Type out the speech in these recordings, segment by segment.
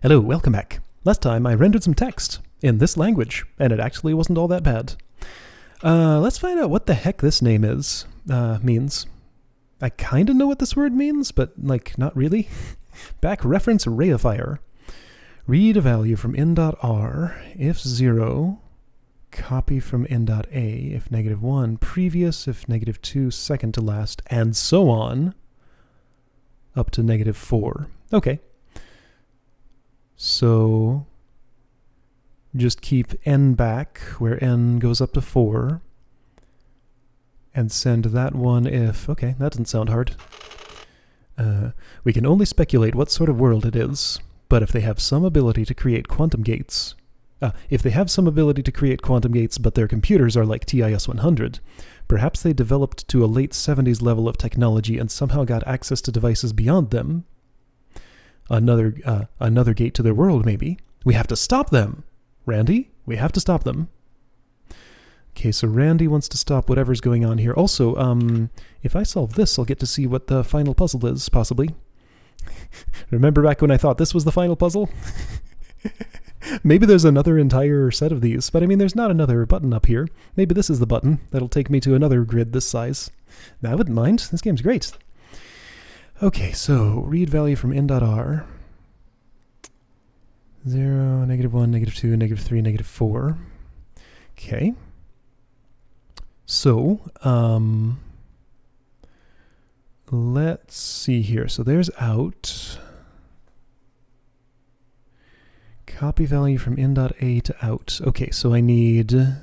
Hello, welcome back. Last time I rendered some text in this language, and it actually wasn't all that bad. Let's find out what the heck this name means. I kinda know what this word means, but not really. Back reference reifier. Read a value from in.r, if 0, copy from in.a, if -1, previous, if -2, second to last, and so on, up to -4. Okay. So just keep n back where n goes up to 4 and send that one if... Okay, that doesn't sound hard. We can only speculate what sort of world it is, but if they have some ability to create quantum gates... but their computers are like TIS-100, perhaps they developed to a late 70s level of technology and somehow got access to devices beyond them. Another gate to their world, maybe. We have to stop them! Randy, we have to stop them. Okay, so Randy wants to stop whatever's going on here. Also, if I solve this, I'll get to see what the final puzzle is, possibly. Remember back when I thought this was the final puzzle? Maybe there's another entire set of these, but I mean, there's not another button up here. Maybe this is the button that'll take me to another grid this size. I wouldn't mind. This game's great. Okay, so read value from in.r. 0, -1, -2, -3, -4. Okay. So, let's see here. So there's out. Copy value from in.a to out. Okay, so I need...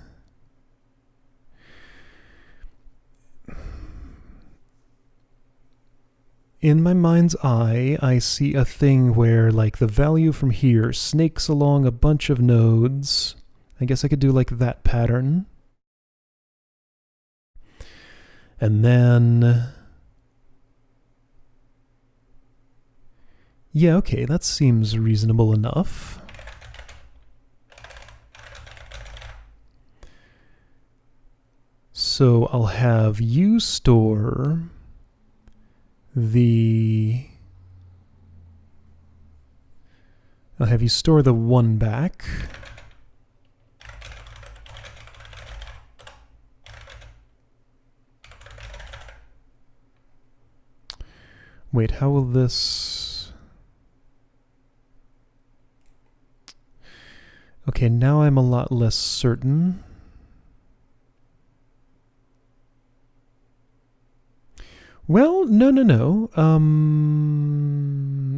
In my mind's eye, I see a thing where, the value from here snakes along a bunch of nodes. I guess I could do, that pattern. And then... Yeah, okay, that seems reasonable enough. So I'll have you store... I'll have you store the 1 back. Wait, how will this... Okay, now I'm a lot less certain. Well, no.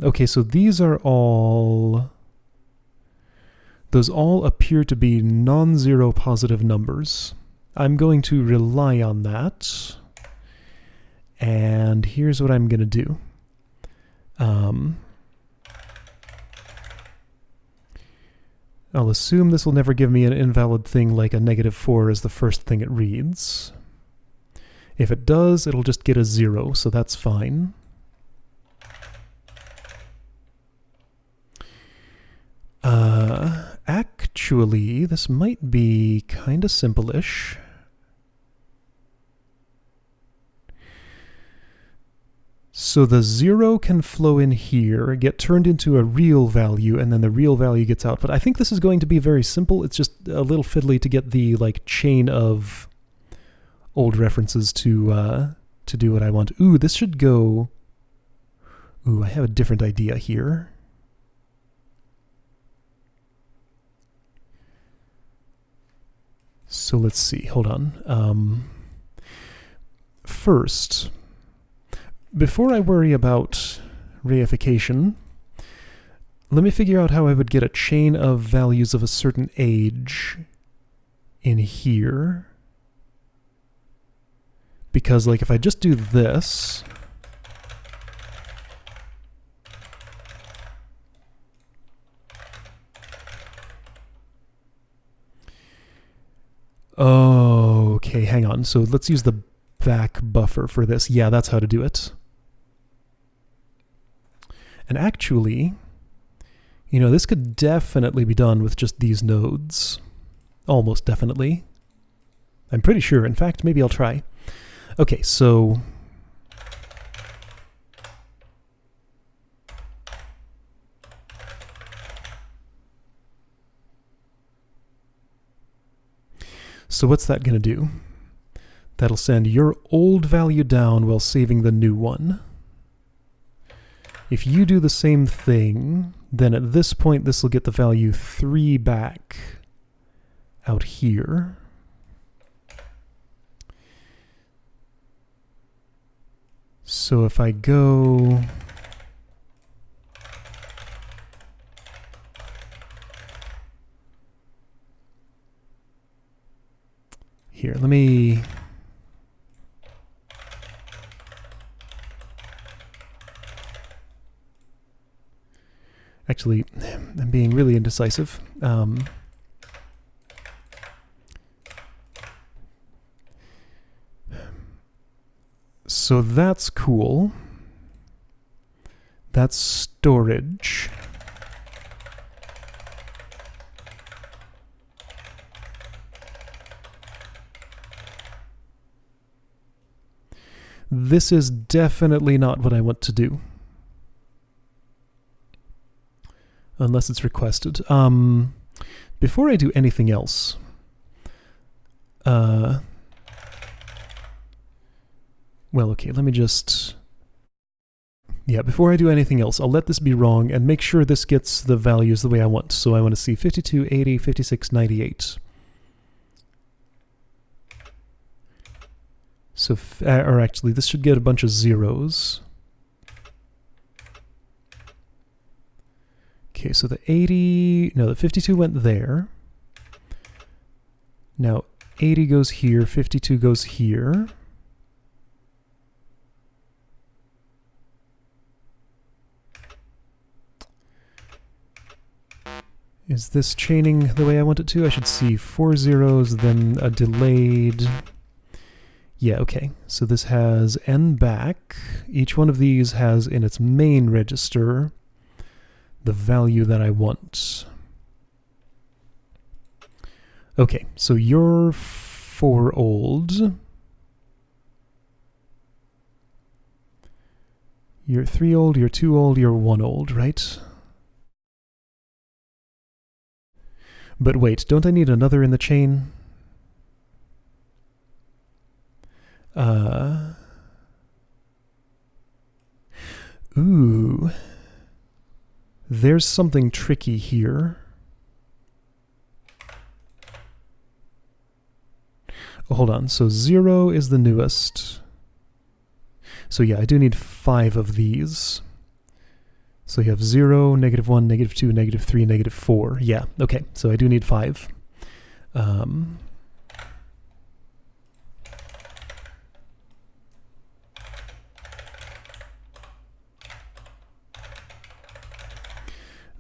Okay, so these are all... Those all appear to be non-zero positive numbers. I'm going to rely on that. And here's what I'm going to do. I'll assume this will never give me an invalid thing like a -4 as the first thing it reads. If it does, it'll just get a 0, so that's fine. Actually, this might be kind of simple-ish. So the 0 can flow in here, get turned into a real value, and then the real value gets out. But I think this is going to be very simple. It's just a little fiddly to get the chain of old references to do what I want. Ooh, this should go... Ooh, I have a different idea here. So let's see, hold on. First, before I worry about reification, let me figure out how I would get a chain of values of a certain age in here. Because, if I just do this... Oh, okay, hang on. So let's use the back buffer for this. Yeah, that's how to do it. And actually, this could definitely be done with just these nodes. Almost definitely. I'm pretty sure. In fact, maybe I'll try. Okay, so So what's that going to do? That'll send your old value down while saving the new one. If you do the same thing, then at this point this will get the value 3 back out here. So if I go... Here, let me... Actually, I'm being really indecisive. So that's cool. That's storage. This is definitely not what I want to do. Unless it's requested. Before I do anything else, well, okay, let me just... Yeah, before I do anything else, I'll let this be wrong and make sure this gets the values the way I want. So I want to see 52, 80, 56, 98. So, or actually, this should get a bunch of zeros. Okay, so the 80, no, the 52 went there. Now 80 goes here, 52 goes here. Is this chaining the way I want it to? I should see 4 zeros, then a delayed... Yeah, okay. So this has N back. Each one of these has in its main register the value that I want. Okay, so you're 4 old. You're 3 old, you're 2 old, you're 1 old, right? But wait, don't I need another in the chain? Ooh. There's something tricky here. Oh, hold on, so 0 is the newest. So yeah, I do need 5 of these. So you have 0, -1, -2, -3, -4. Yeah, okay, so I do need 5.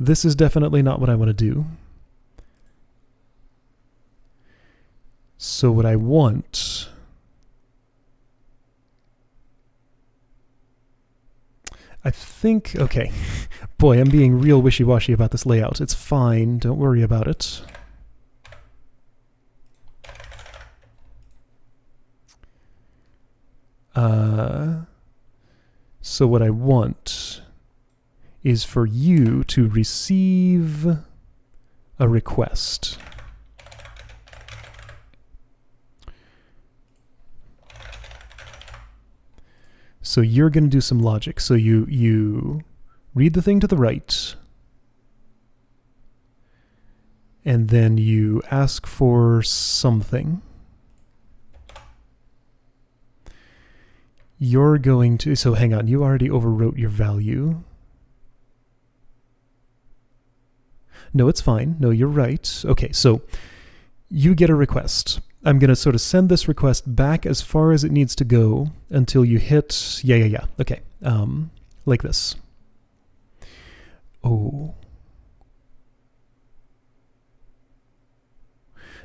This is definitely not what I want to do. So what I want... I think... Okay. Boy, I'm being real wishy-washy about this layout. It's fine. Don't worry about it. So what I want is for you to receive a request. So you're going to do some logic. So you read the thing to the right, and then you ask for something. You're going to... So hang on, you already overwrote your value. No, it's fine. No, you're right. Okay, so you get a request. I'm going to sort of send this request back as far as it needs to go until you hit... Yeah. Okay. Like this. Oh.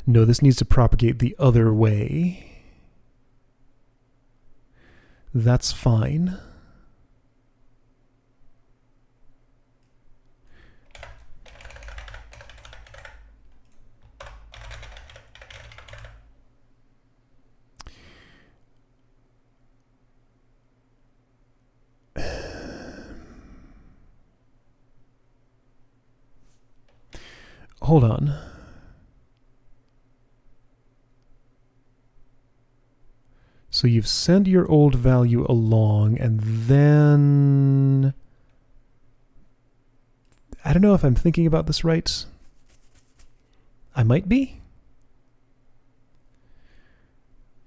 No, this needs to propagate the other way. That's fine. Hold on. So you've sent your old value along, and then... I don't know if I'm thinking about this right. I might be.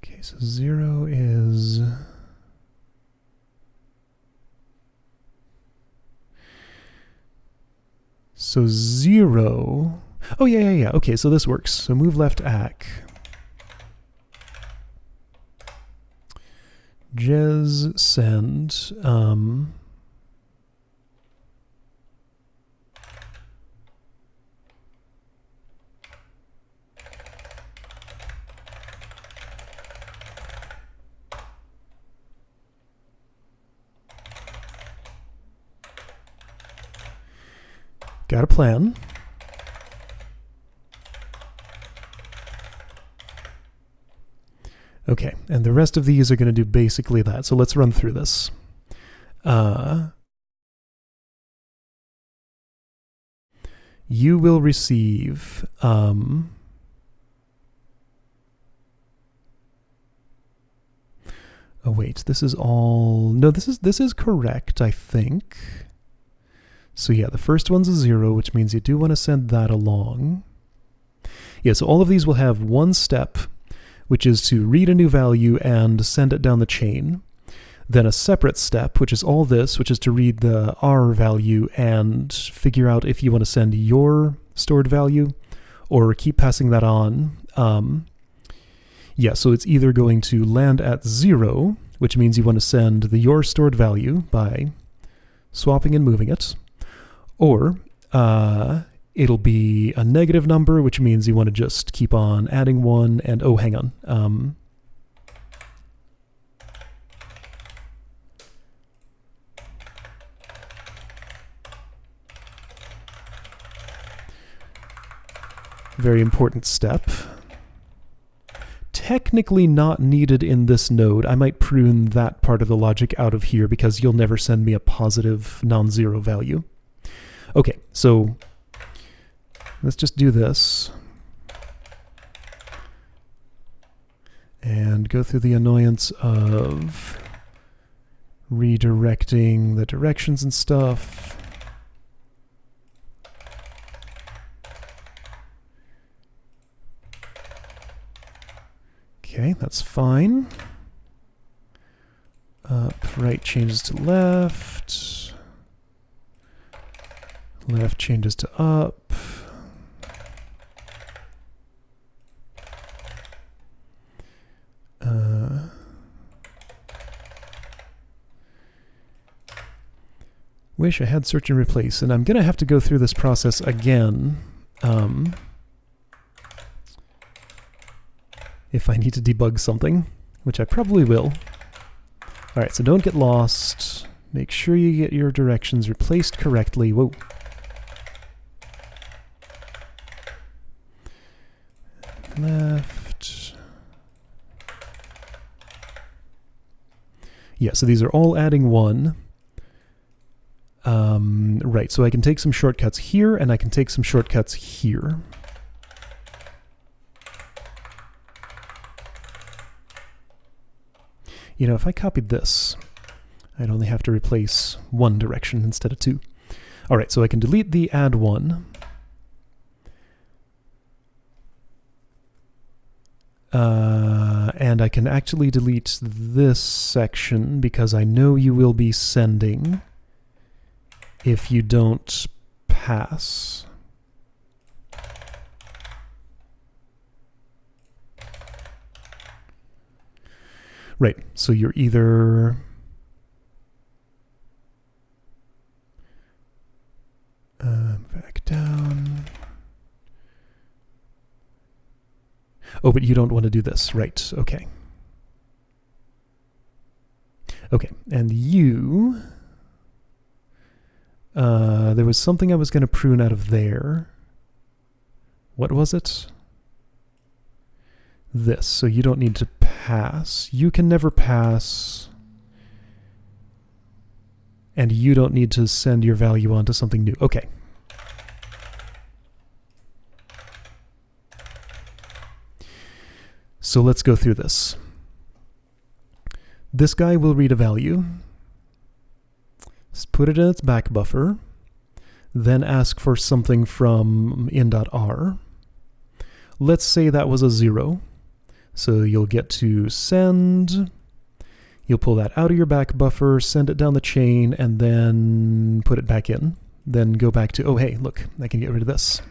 Okay, so 0 is... So 0... Oh, yeah. Okay, so this works. So move left ACK. Jez send... Got a plan. Okay, and the rest of these are going to do basically that. So let's run through this. You will receive... oh wait, this is all... No, this is correct, I think. So yeah, the first one's a 0, which means you do want to send that along. Yeah, so all of these will have one step, which is to read a new value and send it down the chain. Then a separate step, which is all this, which is to read the R value and figure out if you want to send your stored value or keep passing that on. Yeah, so it's either going to land at 0, which means you want to send the your stored value by swapping and moving it, or it'll be a negative number, which means you want to just keep on adding 1, and oh, hang on. Very important step. Technically not needed in this node. I might prune that part of the logic out of here because you'll never send me a positive non-zero value. Okay, so let's just do this and go through the annoyance of redirecting the directions and stuff. Okay, that's fine. Up, right changes to left. Left changes to up. Wish I had search and replace, and I'm going to have to go through this process again if I need to debug something, which I probably will. All right, so don't get lost. Make sure you get your directions replaced correctly. Whoa. Left. Yeah, so these are all adding 1. Right, so I can take some shortcuts here, and I can take some shortcuts here. You know, if I copied this, I'd only have to replace 1 direction instead of 2. All right, so I can delete the add 1. And I can actually delete this section because I know you will be sending if you don't pass. Right, so you're either back down. Oh, but you don't want to do this, right? Okay. Okay, and you... there was something I was going to prune out of there. What was it? This, so you don't need to pass. You can never pass. And you don't need to send your value on to something new. Okay. So let's go through this. This guy will read a value. Just put it in its back buffer. Then ask for something from in.r. Let's say that was a 0. So you'll get to send. You'll pull that out of your back buffer, send it down the chain, and then put it back in. Then go back to, oh hey, look, I can get rid of this.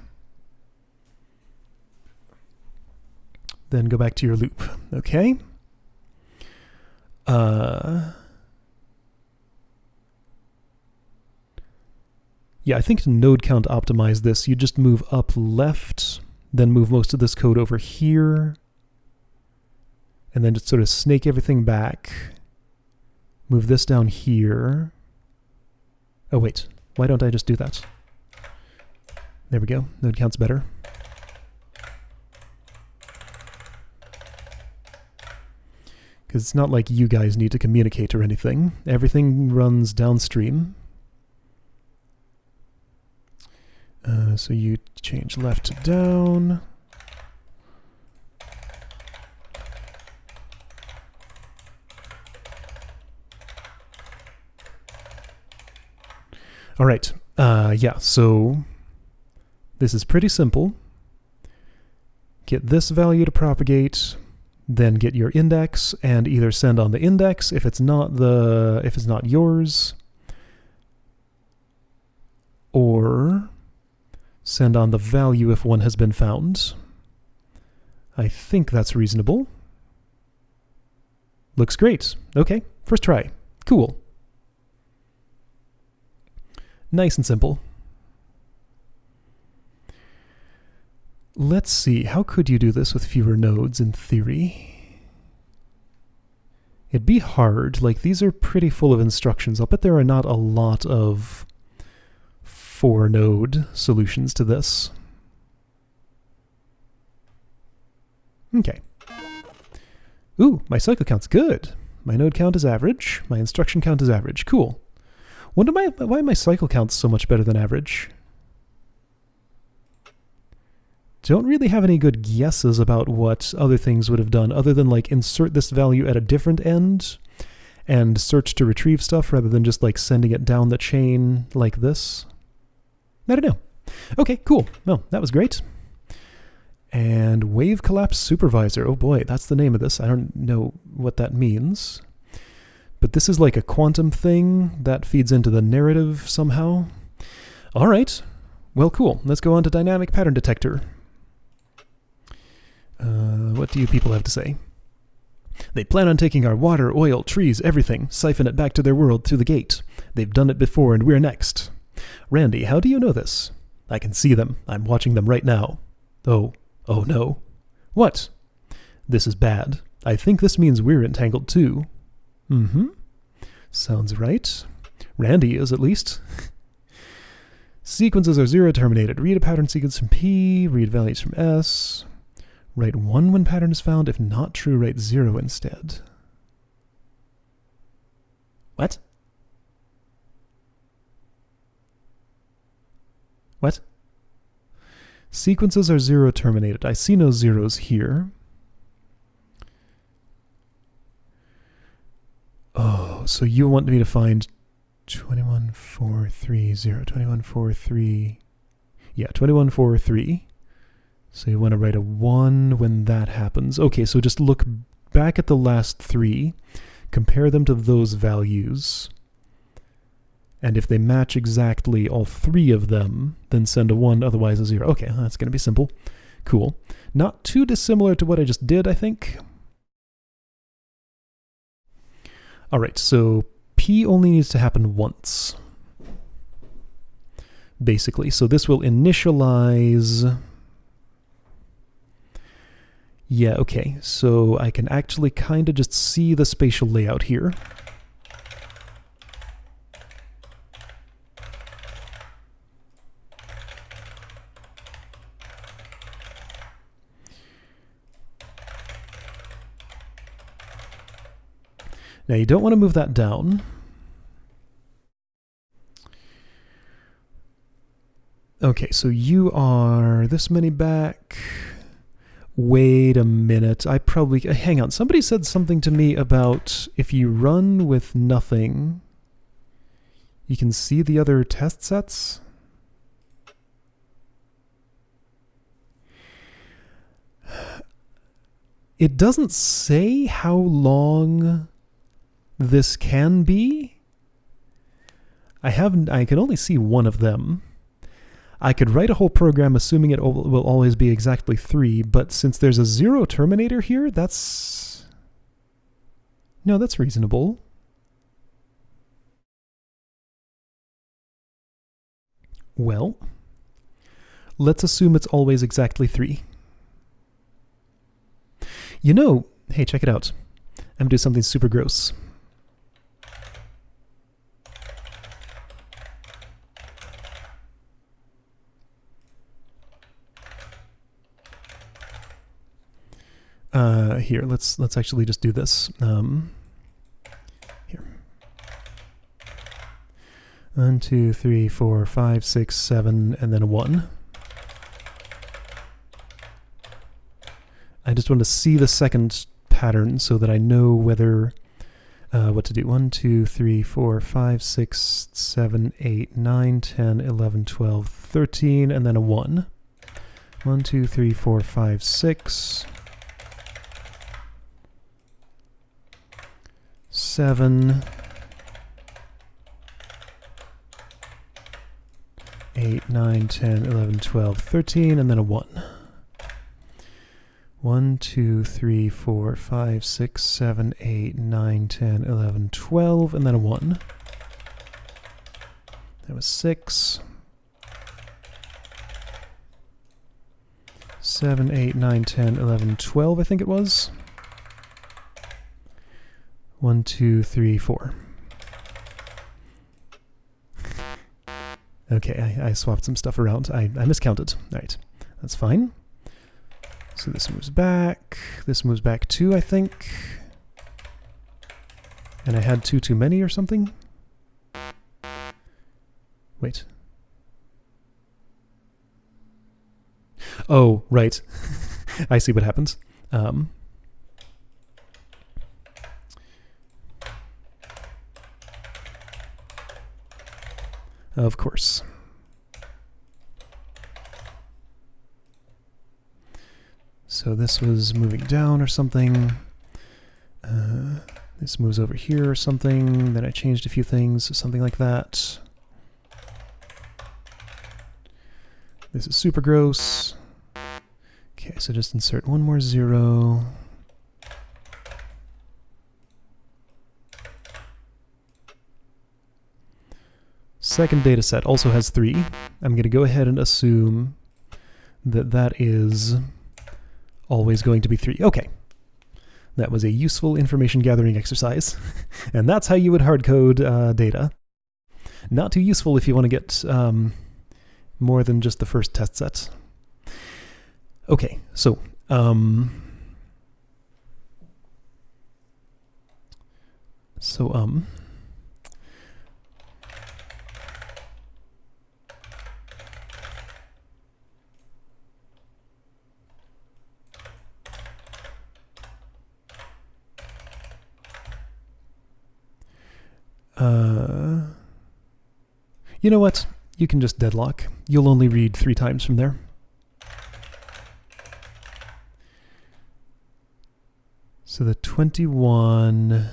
Then go back to your loop. Okay. Yeah, I think to node count optimize this, you just move up left, then move most of this code over here, and then just sort of snake everything back. Move this down here. Oh wait, why don't I just do that? There we go, node count's better. Because it's not like you guys need to communicate or anything. Everything runs downstream. So you change left to down. All right, yeah, so this is pretty simple. Get this value to propagate, then get your index and either send on the index if it's not yours, or send on the value if one has been found. I think that's reasonable. Looks great. Okay, first try. Cool. Nice and simple. Let's see, how could you do this with fewer nodes in theory? It'd be hard, like these are pretty full of instructions. I'll bet there are not a lot of 4-node solutions to this. Okay. Ooh, my cycle count's good. My node count is average. My instruction count is average. Cool. Why are my cycle counts so much better than average? Don't really have any good guesses about what other things would have done other than like insert this value at a different end and search to retrieve stuff rather than just like sending it down the chain like this. I don't know. Okay, cool. Well, that was great. And Wave Collapse Supervisor. Oh boy, that's the name of this. I don't know what that means. But this is like a quantum thing that feeds into the narrative somehow. All right. Well, cool. Let's go on to Dynamic Pattern Detector. What do you people have to say? They plan on taking our water, oil, trees, everything, siphon it back to their world through the gate. They've done it before and we're next. Randy, how do you know this? I can see them. I'm watching them right now. Oh no. What? This is bad. I think this means we're entangled too. Mm-hmm. Sounds right. Randy is, at least. Sequences are 0 terminated. Read a pattern sequence from P, read values from S. Write 1 when pattern is found. If not true, write 0 instead. What? What? Sequences are 0 terminated. I see no zeros here. Oh, so you want me to find 21430, 2143. Yeah, 2143. So you want to write a 1 when that happens. Okay, so just look back at the last 3, compare them to those values, and if they match exactly all 3 of them, then send a 1, otherwise a 0. Okay, that's going to be simple. Cool. Not too dissimilar to what I just did, I think. All right, so P only needs to happen once, basically. So this will initialize... Yeah, okay, so I can actually kind of just see the spatial layout here. Now you don't want to move that down. Okay, so you are this many back. Wait a minute. I probably... hang on. Somebody said something to me about if you run with nothing, you can see the other test sets? It doesn't say how long this can be. I can only see one of them. I could write a whole program assuming it will always be exactly 3, but since there's a 0 terminator here, that's... no, that's reasonable. Well, let's assume it's always exactly 3. You know, hey, check it out. I'm gonna do something super gross. Here, let's actually just do this. Here. 1, 2, 3, 4, 5, 6, 7, and then a 1. I just want to see the second pattern so that I know whether what to do. 1, 2, 3, 4, 5, 6, 7, 8, 9, 10, 11, 12, 13, and then a 1. 1, 2, 3, 4, 5, 6, 7, 8, 9, 10, 11, 12, 13, and then a 1. 1, 2, 3, 4, 5, 6, 7, 8, 9, 10, 11, 12, and then a 1. That was 6. 7, 8, 9, 10, 11, 12, I think it was. 1, 2, 3, 4. Okay, I swapped some stuff around. I miscounted. All right, that's fine. So this moves back. This moves back 2, I think. And I had 2 too many or something. Wait. Oh, right. I see what happens. Of course. So this was moving down or something. This moves over here or something. Then I changed a few things, something like that. This is super gross. Okay, so just insert one more 0. Second data set also has 3. I'm going to go ahead and assume that that is always going to be 3. Okay. That was a useful information gathering exercise. And that's how you would hardcode data. Not too useful if you want to get more than just the first test set. Okay, so you know what? You can just deadlock. You'll only read 3 times from there. So the 21...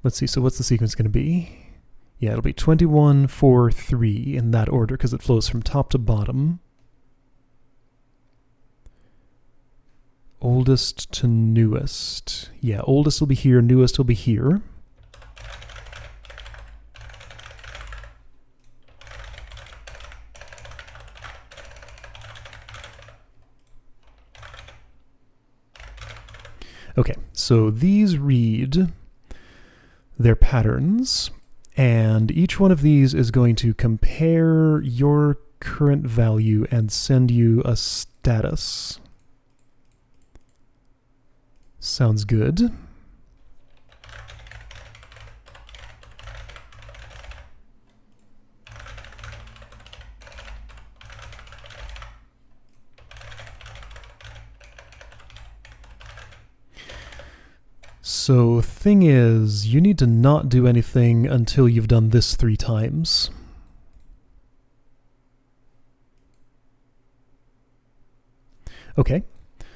Let's see, so what's the sequence going to be? Yeah, it'll be 21, 4, 3 in that order because it flows from top to bottom. Oldest to newest. Yeah, oldest will be here, newest will be here. Okay, so these read their patterns, and each one of these is going to compare your current value and send you a status. Sounds good. So thing is, you need to not do anything until you've done this 3 times. Okay,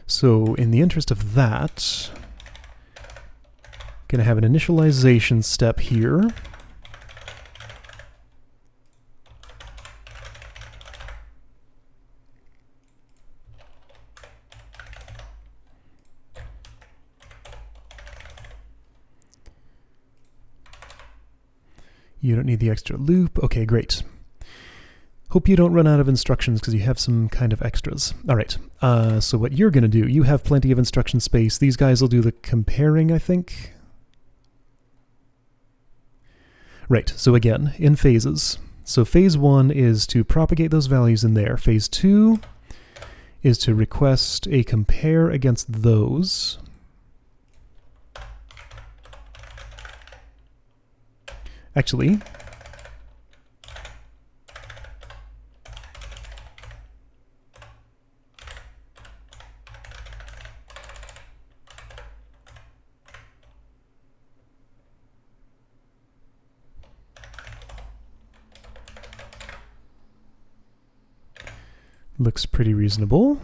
so in the interest of that, gonna have an initialization step here. You don't need the extra loop. Okay, great. Hope you don't run out of instructions because you have some kind of extras. All right, so what you're going to do, you have plenty of instruction space. These guys will do the comparing, I think. Right, so again, in phases. So phase 1 is to propagate those values in there. Phase 2 is to request a compare against those. Actually, looks pretty reasonable.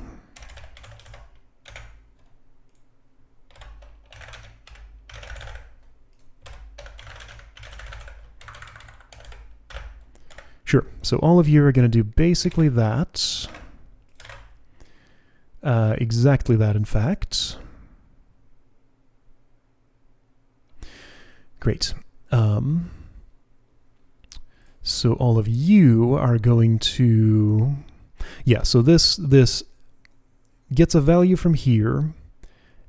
Sure, so all of you are going to do basically that. Exactly that, in fact. Great. So all of you are going to... Yeah, so this gets a value from here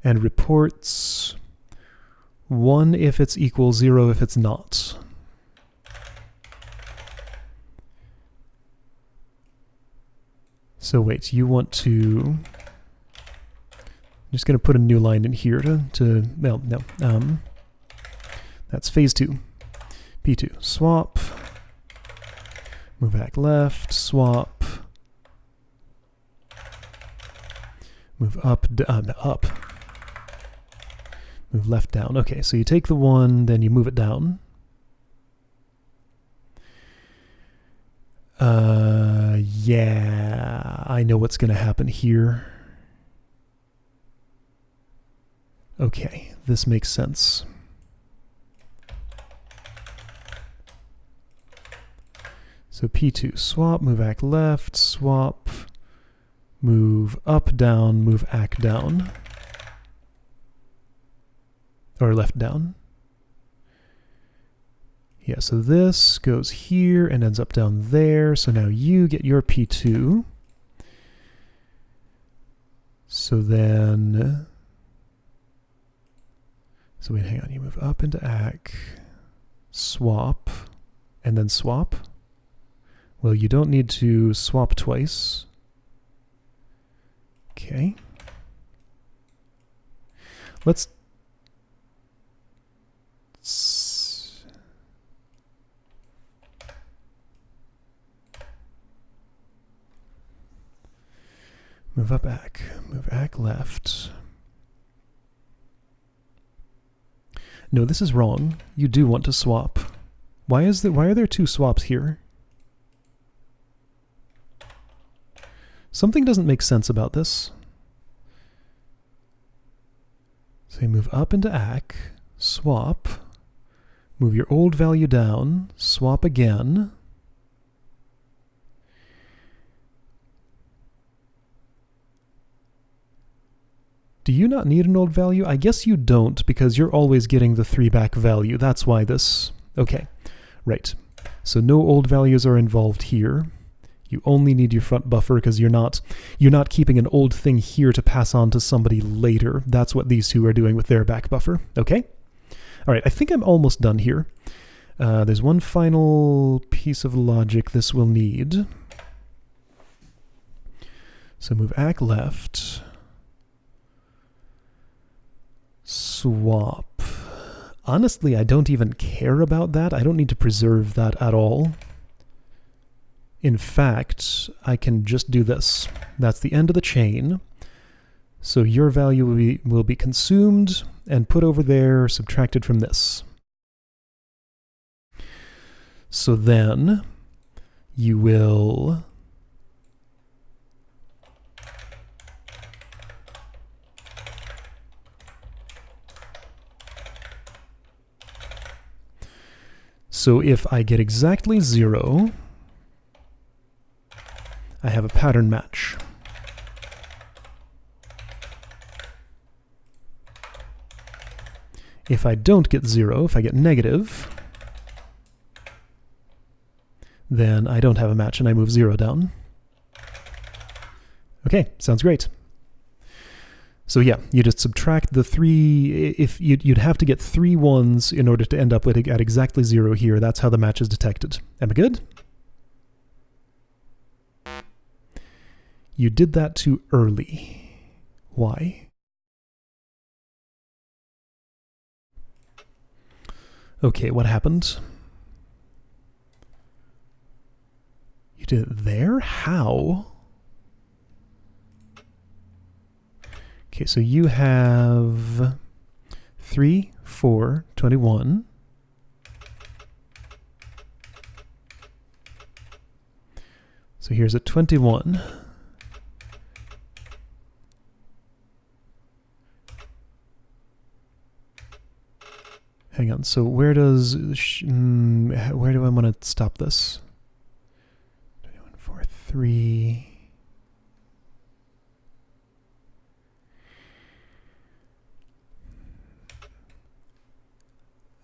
and reports 1 if it's equal, 0 if it's not. So wait, you want to... I'm just going to put a new line in here well, no. That's phase 2. P2, swap. Move back left, swap. Move up, up. Move left, down. Okay, so you take the 1, then you move it down. Yeah, I know what's going to happen here. Okay, this makes sense. So P2, swap, move back left, swap, move up, down, move ACK down. Or left, down. Yeah, so this goes here and ends up down there. So now you get your P2. So then... So wait, hang on. You move up into ACK, swap, and then swap. Well, you don't need to swap twice. Okay. Let's... Move up ACK, move ACK left. No, this is wrong. You do want to swap. Why are there 2 swaps here? Something doesn't make sense about this. So you move up into ACK, swap, move your old value down, swap again. Do you not need an old value? I guess you don't, because you're always getting the 3 back value. That's why this... Okay, right. So no old values are involved here. You only need your front buffer because you're not keeping an old thing here to pass on to somebody later. That's what these 2 are doing with their back buffer. Okay? All right, I think I'm almost done here. There's one final piece of logic this will need. So move ACK left. Swap. Honestly, I don't even care about that. I don't need to preserve that at all. In fact, I can just do this. That's the end of the chain. So your value will be consumed and put over there, subtracted from this. So then you will so if I get exactly 0, I have a pattern match. If I don't get 0, if I get negative, then I don't have a match and I move 0 down. Okay, sounds great. So yeah, you just subtract the 3, if you'd have to get 3 1s in order to end up at exactly 0 here. That's how the match is detected. Am I good? You did that too early. Why? Okay, what happened? You did it there? How? Okay, so you have 3, 4, 21. So here's a 21. Hang on, so where does, where do I want to stop this? 21, 4, 3.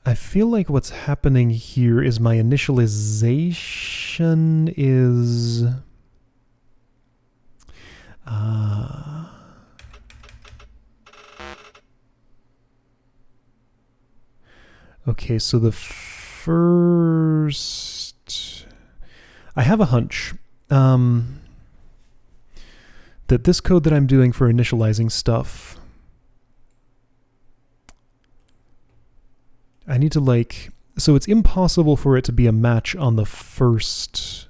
I feel like what's happening here is my initialization is... okay, so the first... I have a hunch that this code that I'm doing for initializing stuff, I need to like... So it's impossible for it to be a match on the first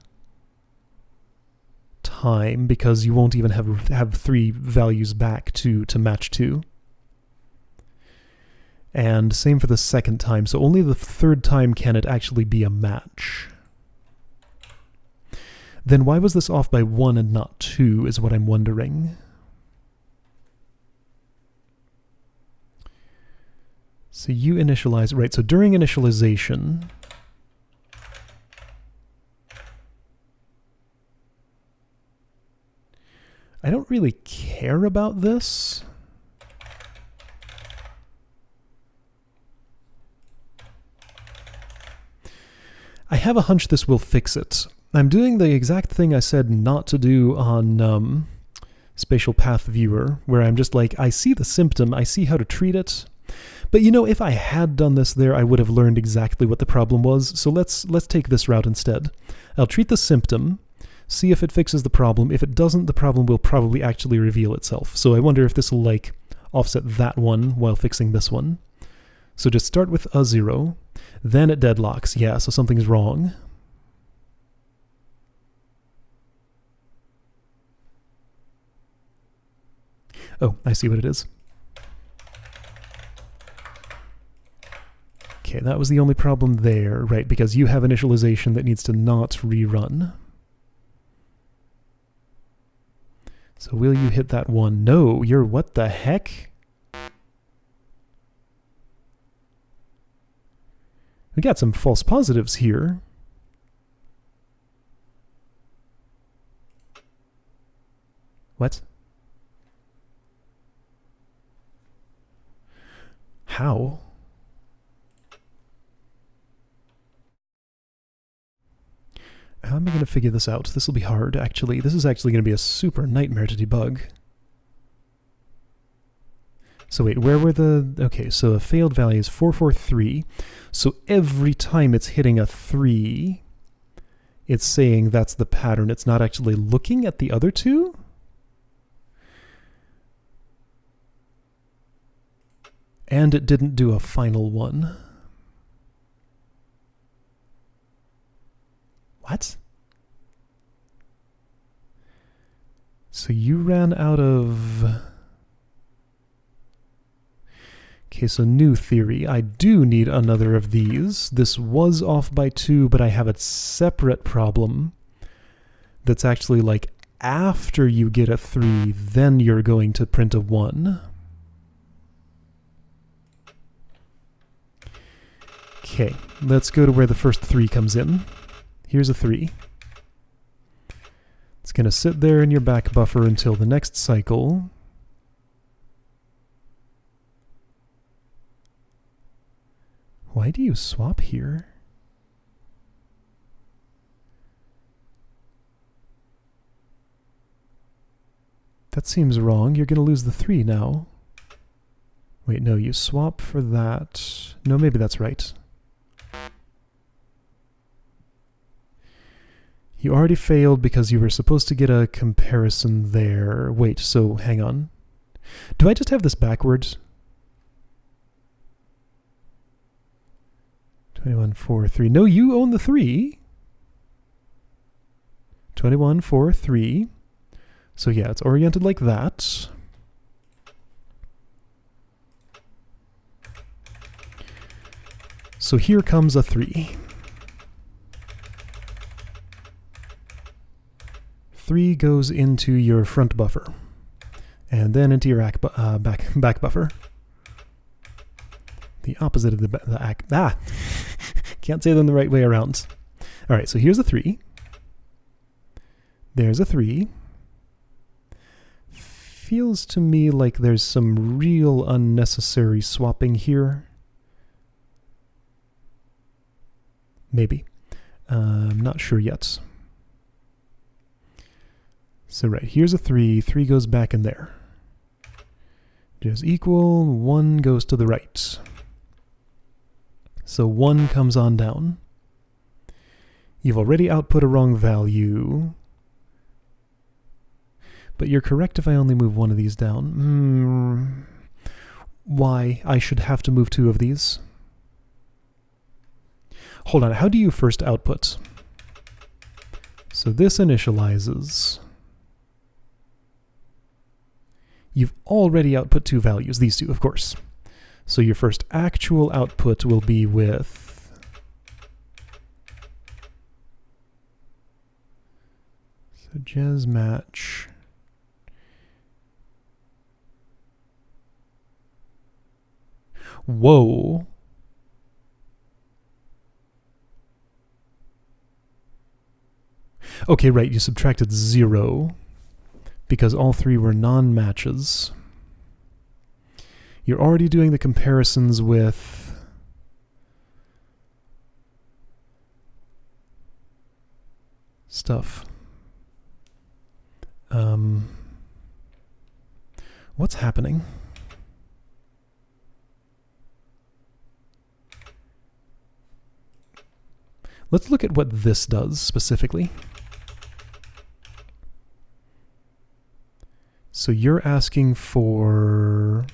time because you won't even have 3 values back to match to. And same for the second time, so only the third time can it actually be a match. Then why was this off by 1 and not 2 is what I'm wondering. So you initialize, right, so during initialization, I don't really care about this. I have a hunch this will fix it. I'm doing the exact thing I said not to do on Spatial Path Viewer, where I'm just like, I see the symptom, I see how to treat it. But you know, if I had done this there, I would have learned exactly what the problem was. So let's take this route instead. I'll treat the symptom, see if it fixes the problem. If it doesn't, the problem will probably actually reveal itself. So I wonder if this will like offset that one while fixing this one. So just start with a 0, then it deadlocks. Yeah, so something's wrong. Oh, I see what it is. Okay, that was the only problem there, right, because you have initialization that needs to not rerun. So will you hit that one? No, you're what the heck? We got some false positives here. What? How? How am I going to figure this out? This will be hard, actually. This is actually going to be a super nightmare to debug. So wait, where were the... Okay, so the failed value is 443. So every time it's hitting a 3, it's saying that's the pattern. It's not actually looking at the other two? And it didn't do a final one. What? So you ran out of... Okay, so new theory. I do need another of these. This was off by 2, but I have a separate problem that's actually like after you get a 3, then you're going to print a 1. Okay, let's go to where the first 3 comes in. Here's a 3. It's going to sit there in your back buffer until the next cycle. Why do you swap here? That seems wrong. You're going to lose the 3 now. Wait, no, you swap for that. No, maybe that's right. You already failed because you were supposed to get a comparison there. Wait, so hang on. Do I just have this backwards? 21, 4, 3. No, you own the 3. 21, 4, 3. So yeah, it's oriented like that. So here comes a 3. 3 goes into your front buffer, and then into your back buffer. The opposite of the can't say them the right way around. All right, so here's a 3. There's a 3. Feels to me like there's some real unnecessary swapping here. Maybe. I'm not sure yet. So right, here's a 3. 3 goes back in there. Just equal. 1 goes to the right. So 1 comes on down. You've already output a wrong value. But you're correct if I only move 1 of these down. Why? I should have to move 2 of these. Hold on, how do you first output? So this initializes. You've already output 2 values, these 2, of course. So your first actual output will be with so jazz match. Whoa. Okay, right, you subtracted 0 because all 3 were non-matches. You're already doing the comparisons with stuff. What's happening? Let's look at what this does specifically. So you're asking for...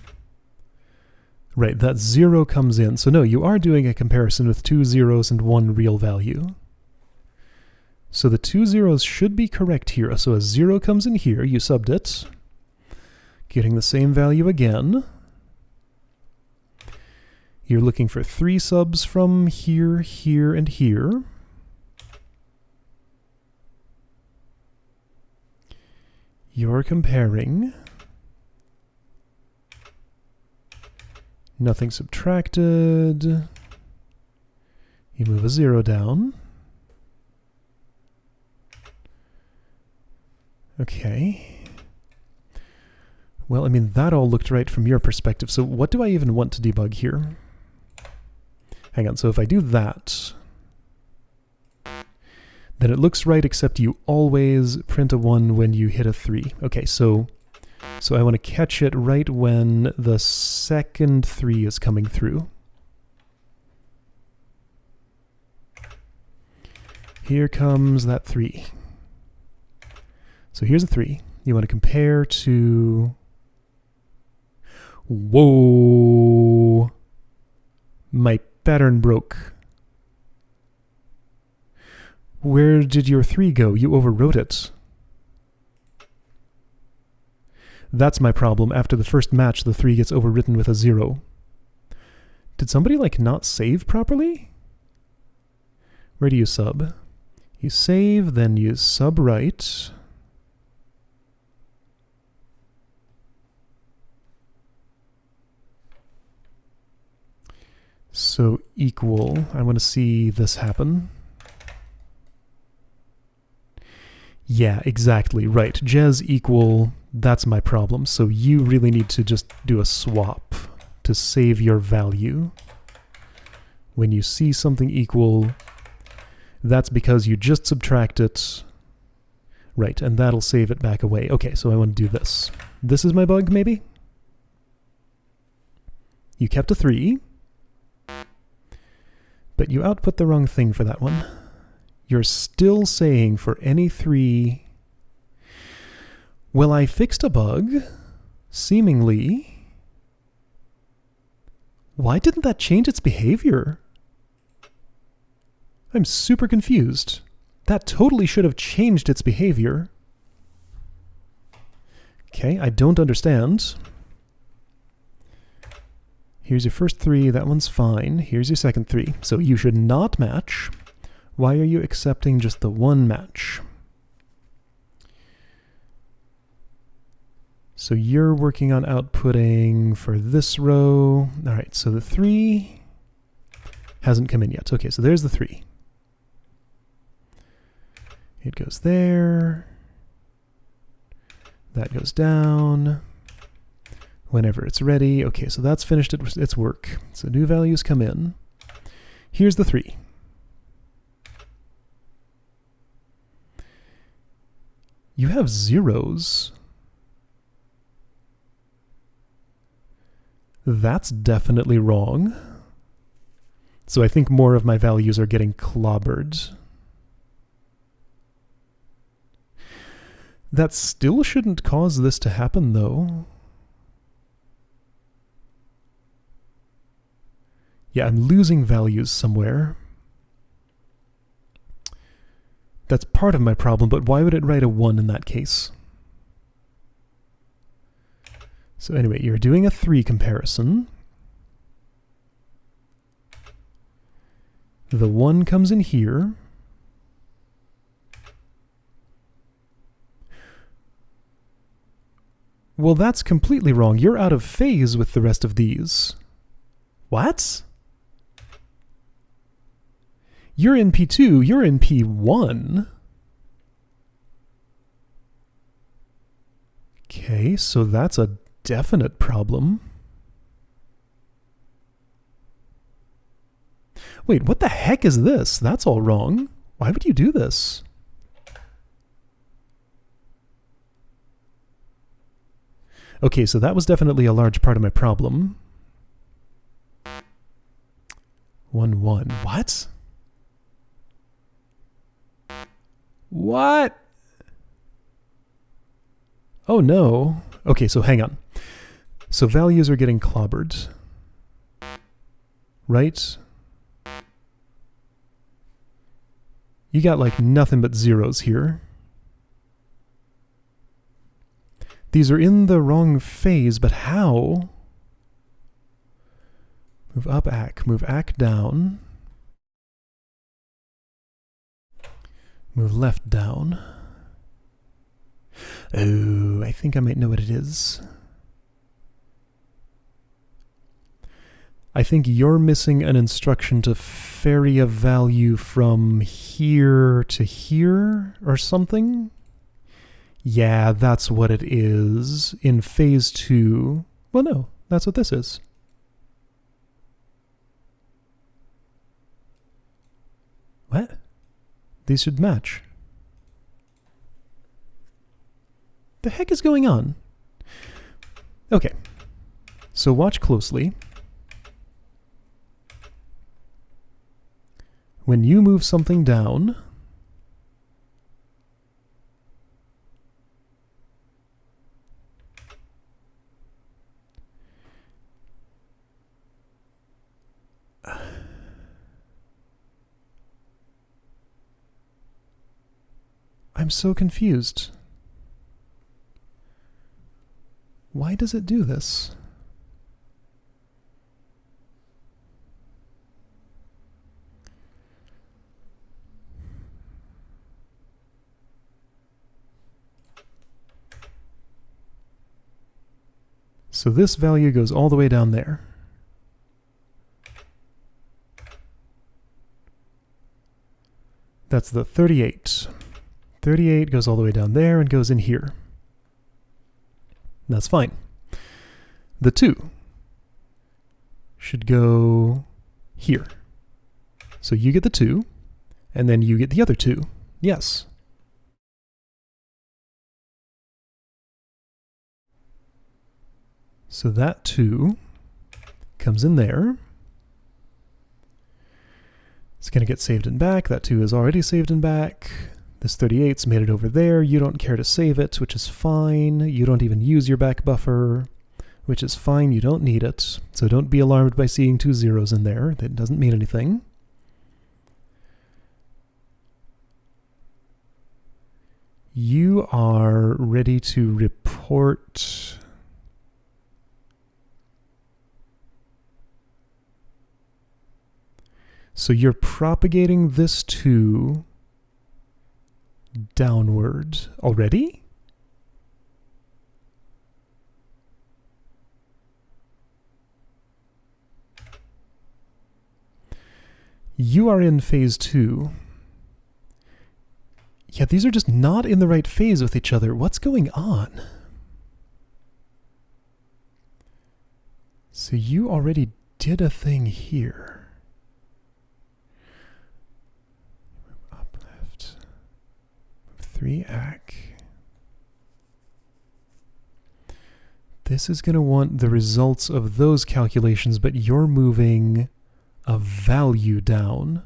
Right, that 0 comes in. So no, you are doing a comparison with 2 zeros and 1 real value. So the 2 zeros should be correct here. So a 0 comes in here, you subbed it, getting the same value again. You're looking for 3 subs from here, here, and here. You're comparing. Nothing subtracted. You move a 0 down. Okay. Well, I mean, that all looked right from your perspective. So what do I even want to debug here? Hang on, so if I do that, then it looks right, except you always print a 1 when you hit a 3. Okay, so I want to catch it right when the second 3 is coming through. Here comes that 3. So here's a 3. You want to compare to... Whoa! My pattern broke. Where did your 3 go? You overwrote it. That's my problem. After the first match, the 3 gets overwritten with a 0. Did somebody like not save properly? Where do you sub? You save, then you sub right. So equal, I want to see this happen. Yeah, exactly, right. Jez equal, that's my problem. So you really need to just do a swap to save your value. When you see something equal, that's because you just subtract it. Right, and that'll save it back away. Okay, so I want to do this. This is my bug, maybe? You kept a 3. But you output the wrong thing for that one. You're still saying for any 3... Well, I fixed a bug, seemingly. Why didn't that change its behavior? I'm super confused. That totally should have changed its behavior. Okay, I don't understand. Here's your first 3, that one's fine. Here's your second 3. So you should not match. Why are you accepting just the one match? So you're working on outputting for this row. All right, so the 3 hasn't come in yet. Okay, so there's the 3. It goes there. That goes down. Whenever it's ready. Okay, so that's finished its work. So new values come in. Here's the 3. You have zeros. That's definitely wrong. So I think more of my values are getting clobbered. That still shouldn't cause this to happen, though. Yeah, I'm losing values somewhere. That's part of my problem, but why would it write a 1 in that case? So anyway, you're doing a 3 comparison. The 1 comes in here. Well, that's completely wrong. You're out of phase with the rest of these. What? You're in P2, you're in P1. Okay, so that's a definite problem. Wait, what the heck is this? That's all wrong. Why would you do this? Okay, so that was definitely a large part of my problem. 1, 1. What? What? Oh no. Okay, so hang on. So values are getting clobbered. Right? You got like nothing but zeros here. These are in the wrong phase, but how? Move up ACK, move ACK down. Move left down. Oh, I think I might know what it is. I think you're missing an instruction to ferry a value from here to here or something. Yeah, that's what it is. In phase 2. Well, no, that's what this is. What? These should match. The heck is going on? Okay, so watch closely. When you move something down, I'm so confused. Why does it do this? So this value goes all the way down there. That's the 38. 38 goes all the way down there and goes in here. That's fine. The 2 should go here. So you get the 2, and then you get the other 2. Yes. So that 2 comes in there. It's going to get saved and back. That 2 is already saved and back. This 38's made it over there. You don't care to save it, which is fine. You don't even use your back buffer, which is fine. You don't need it. So don't be alarmed by seeing 2 zeros in there. That doesn't mean anything. You are ready to report. So you're propagating this 2 downward already? You are in phase 2. Yeah, these are just not in the right phase with each other. What's going on? So you already did a thing here. Up, left. 3 AC. This is going to want the results of those calculations, but you're moving a value down.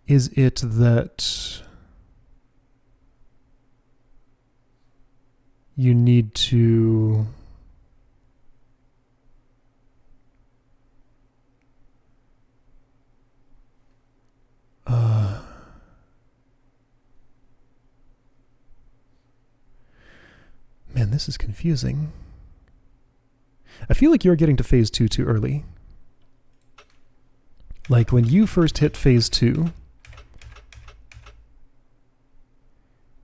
Is it that you need to man, this is confusing. I feel like you're getting to phase 2 too early. Like when you first hit phase 2,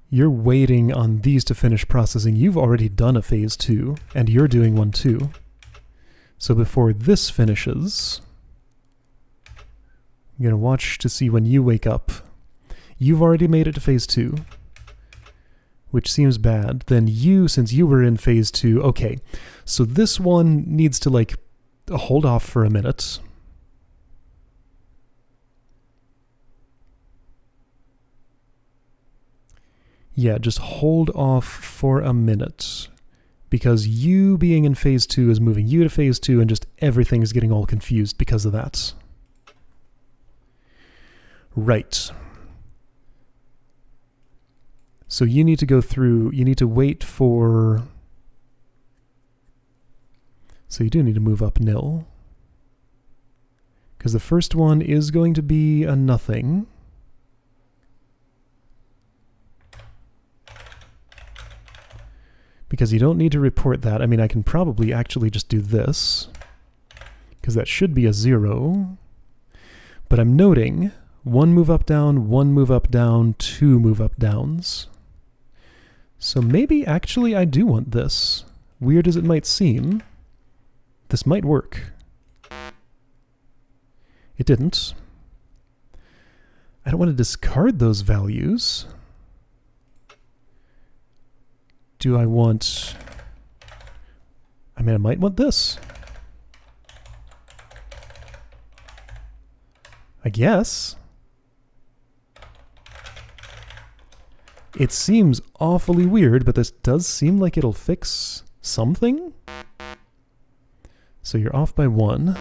you're waiting on these to finish processing. You've already done a phase 2, and you're doing one too. So before this finishes, I'm going to watch to see when you wake up. You've already made it to phase 2, which seems bad. Then you, since you were in phase 2, okay, so this one needs to like hold off for a minute. Yeah, just hold off for a minute, because you being in phase 2 is moving you to phase 2, and just everything's getting all confused because of that. Right. So you need to go through, you need to wait for, so you do need to move up nil, because the first one is going to be a nothing. Because you don't need to report that. I mean, I can probably actually just do this, because that should be a 0. But I'm noting 1 move up down, 1 move up down, 2 move up downs. So maybe actually I do want this. Weird as it might seem, this might work. It didn't. I don't want to discard those values. Do I want... I mean, I might want this. I guess. It seems awfully weird, but this does seem like it'll fix something. So you're off by 1.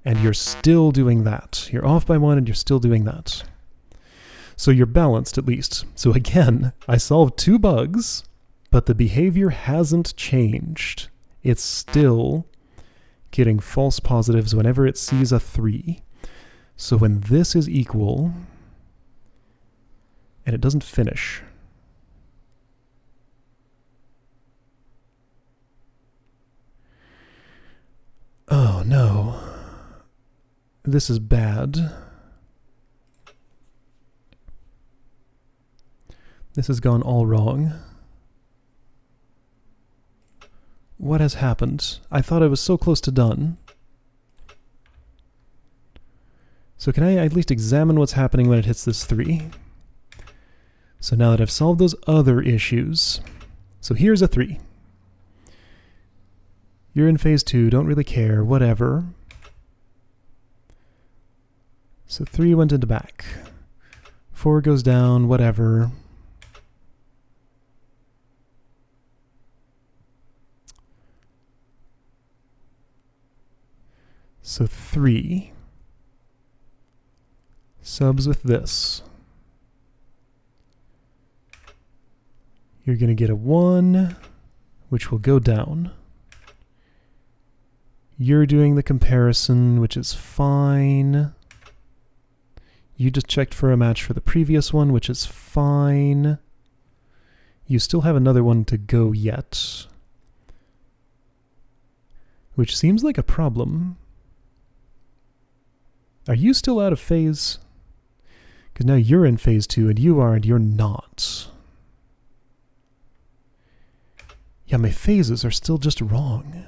And you're still doing that. You're off by 1 and you're still doing that. So you're balanced at least. So again, I solved 2 bugs, but the behavior hasn't changed. It's still getting false positives whenever it sees a 3. So when this is equal, and it doesn't finish, oh no, this is bad. This has gone all wrong. What has happened? I thought I was so close to done. So can I at least examine what's happening when it hits this 3? So now that I've solved those other issues, so here's a 3. You're in phase 2, don't really care, whatever. So 3 went into back. 4 goes down, whatever. So 3 subs with this. You're going to get a 1, which will go down. You're doing the comparison, which is fine. You just checked for a match for the previous one, which is fine. You still have another one to go yet, which seems like a problem. Are you still out of phase? Because now you're in phase 2 and you are and you're not. Yeah, my phases are still just wrong.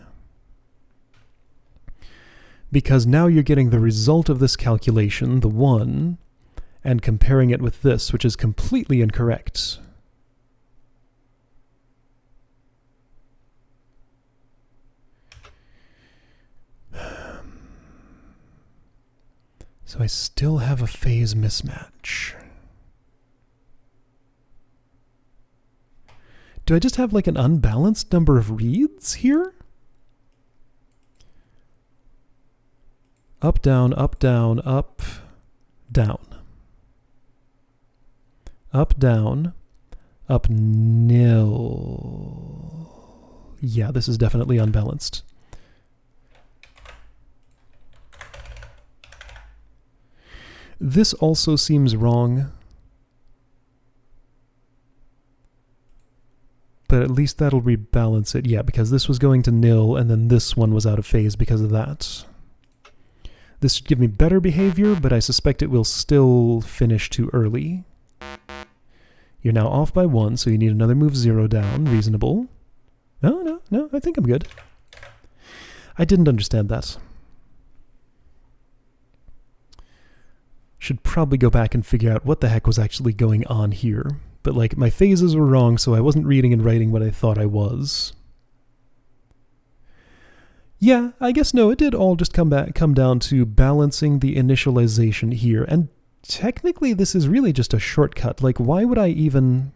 Because now you're getting the result of this calculation, the 1, and comparing it with this, which is completely incorrect. So I still have a phase mismatch. Do I just have like an unbalanced number of reads here? Up, down, up, down, up, down. Up, down, up, nil. Yeah, this is definitely unbalanced. This also seems wrong. But at least that'll rebalance it. Yeah, because this was going to nil, and then this one was out of phase because of that. This should give me better behavior, but I suspect it will still finish too early. You're now off by 1, so you need another move 0 down. Reasonable. No, I think I'm good. I didn't understand that. Should probably go back and figure out what the heck was actually going on here. But like, my phases were wrong, so I wasn't reading and writing what I thought I was. Yeah, I guess no, it did all just come down to balancing the initialization here. And technically this is really just a shortcut. Like, why would I even...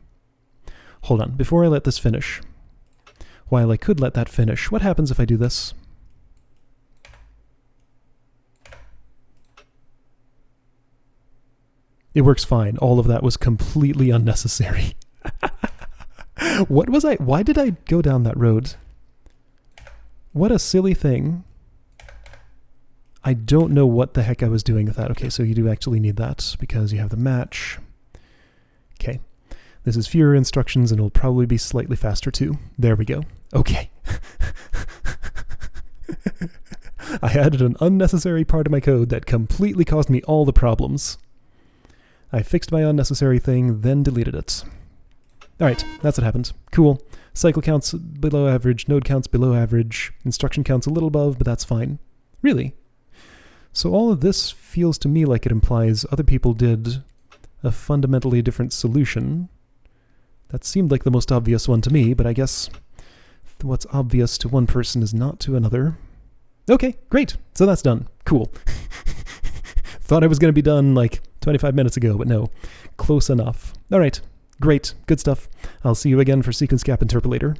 Hold on, before I let this finish. While I could let that finish, what happens if I do this? It works fine. All of that was completely unnecessary. Why did I go down that road? What a silly thing. I don't know what the heck I was doing with that. Okay, so you do actually need that because you have the match. Okay. This is fewer instructions and it'll probably be slightly faster too. There we go. Okay. I added an unnecessary part of my code that completely caused me all the problems. I fixed my unnecessary thing, then deleted it. Alright, that's what happened. Cool. Cycle counts below average, node counts below average, instruction counts a little above, but that's fine. Really? So all of this feels to me like it implies other people did a fundamentally different solution. That seemed like the most obvious one to me, but I guess what's obvious to one person is not to another. Okay, great. So that's done. Cool. Thought I was going to be done like 25 minutes ago, but no. Close enough. All right. Great. Good stuff. I'll see you again for Sequence Gap Interpolator.